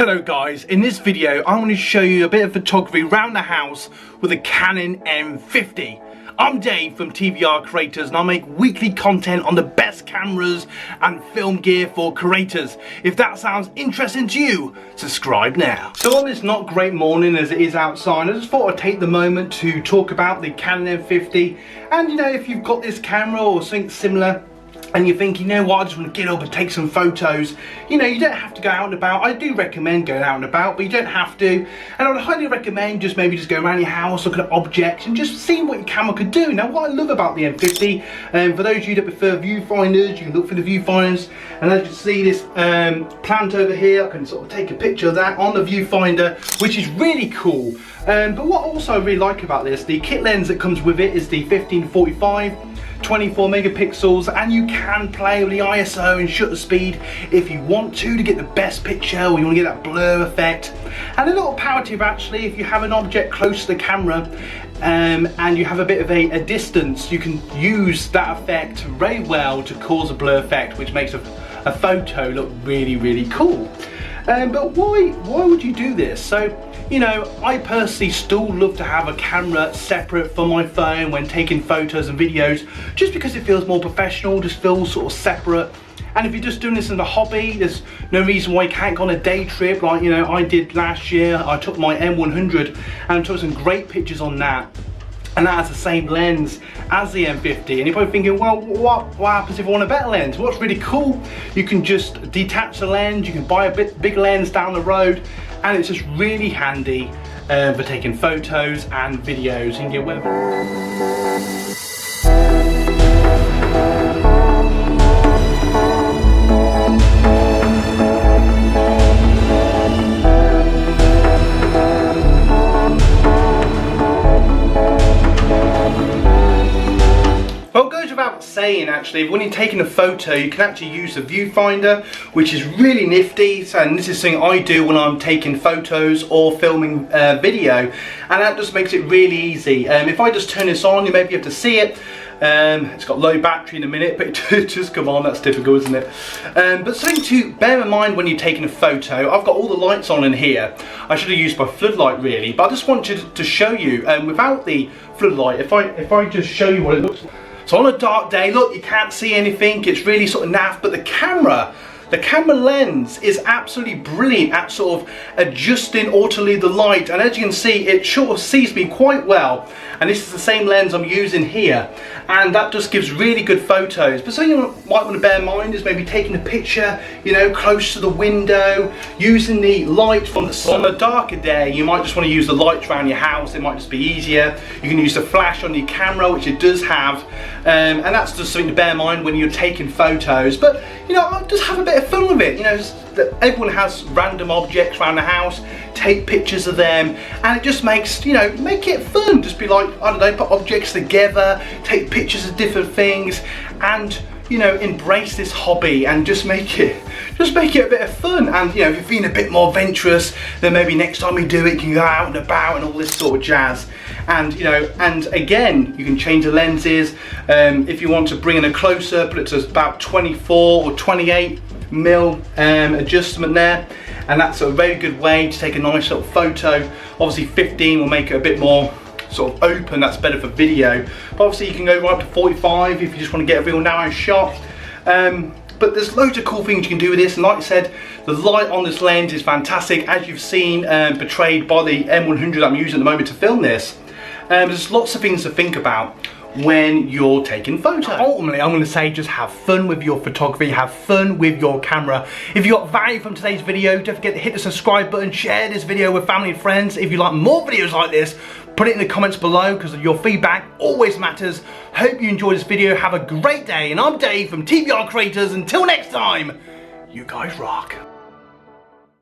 Hello guys, in this video I'm going to show you a bit of photography around the house with a Canon M50. I'm Dave from TVR Creators and I make weekly content on the best cameras and film gear for creators. If that sounds interesting to you, subscribe now. So on this not great morning as it is outside, I just thought I'd take the moment to talk about the Canon M50. And you know, if you've got this camera or something similar and you think, you know what, I just want to get up and take some photos, you know, you don't have to go out and about. I do recommend going out and about, but you don't have to. And I would highly recommend just go around your house, looking at objects and just seeing what your camera could do. Now what I love about the M50, for those of you that prefer viewfinders, you can look for the viewfinders, and as you see this plant over here, I can sort of take a picture of that on the viewfinder, which is really cool. But what also I really like about this, the kit lens that comes with it is the 15-45. 24 megapixels, and you can play with the ISO and shutter speed if you want to get the best picture, or you want to get that blur effect. And a little power tip actually, if you have an object close to the camera and you have a bit of a distance, you can use that effect very well to cause a blur effect, which makes a photo look really cool. But why would you do this? So, you know, I personally still love to have a camera separate from my phone when taking photos and videos, just because it feels more professional, just feels sort of separate. And if you're just doing this as a hobby, there's no reason why you can't go on a day trip like, you know, I did last year. I took my M100 and took some great pictures on that. And that has the same lens as the M50. And you're probably thinking, well, what happens if I want a better lens? What's really cool, you can just detach the lens, you can buy a big lens down the road, and it's just really handy for taking photos and videos. You can get whatever. Saying actually, when you're taking a photo, you can actually use the viewfinder, which is really nifty. So, and this is something I do when I'm taking photos or filming video, and that just makes it really easy. If I just turn this on, you maybe have to see it. It's got low battery in a minute, but it just come on, that's difficult, isn't it? But something to bear in mind when you're taking a photo, I've got all the lights on in here. I should have used my floodlight really, but I just wanted to show you, without the floodlight, if I just show you what it looks like. So on a dark day, look, you can't see anything, it's really sort of naff, but the camera lens is absolutely brilliant at sort of adjusting automatically the light, and as you can see, it sort of sees me quite well. And this is the same lens I'm using here, and that just gives really good photos. But something you might want to bear in mind is maybe taking a picture, you know, close to the window, using the light from the sun. On a darker day, you might just want to use the lights around your house, it might just be easier. You can use the flash on your camera, which it does have, and that's just something to bear in mind when you're taking photos. But, you know, just have a bit of fun with it. You know, everyone has random objects around the house, take pictures of them, and it just makes, you know, make it fun. Just be like, I don't know, put objects together, take pictures of different things, and, you know, embrace this hobby and just make it a bit of fun. And, you know, if you're feeling a bit more adventurous, then maybe next time you do it, you can go out and about and all this sort of jazz. And, you know, and again, you can change the lenses. If you want to bring in a closer, put it to about 24 or 28 mil adjustment there, and that's a very good way to take a nice little photo. Obviously 15 will make it a bit more sort of open, that's better for video, but obviously you can go right up to 45 if you just want to get a real narrow shot. But there's loads of cool things you can do with this, and like I said, the light on this lens is fantastic, as you've seen portrayed by the M100 that I'm using at the moment to film this. There's lots of things to think about when you're taking photos. Ultimately, I'm going to say just have fun with your photography, have fun with your camera. If you got value from today's video, don't forget to hit the subscribe button, share this video with family and friends. If you like more videos like this, put it in the comments below, because your feedback always matters. Hope you enjoyed this video, have a great day, and I'm Dave from TVR Creators. Until next time, you guys rock.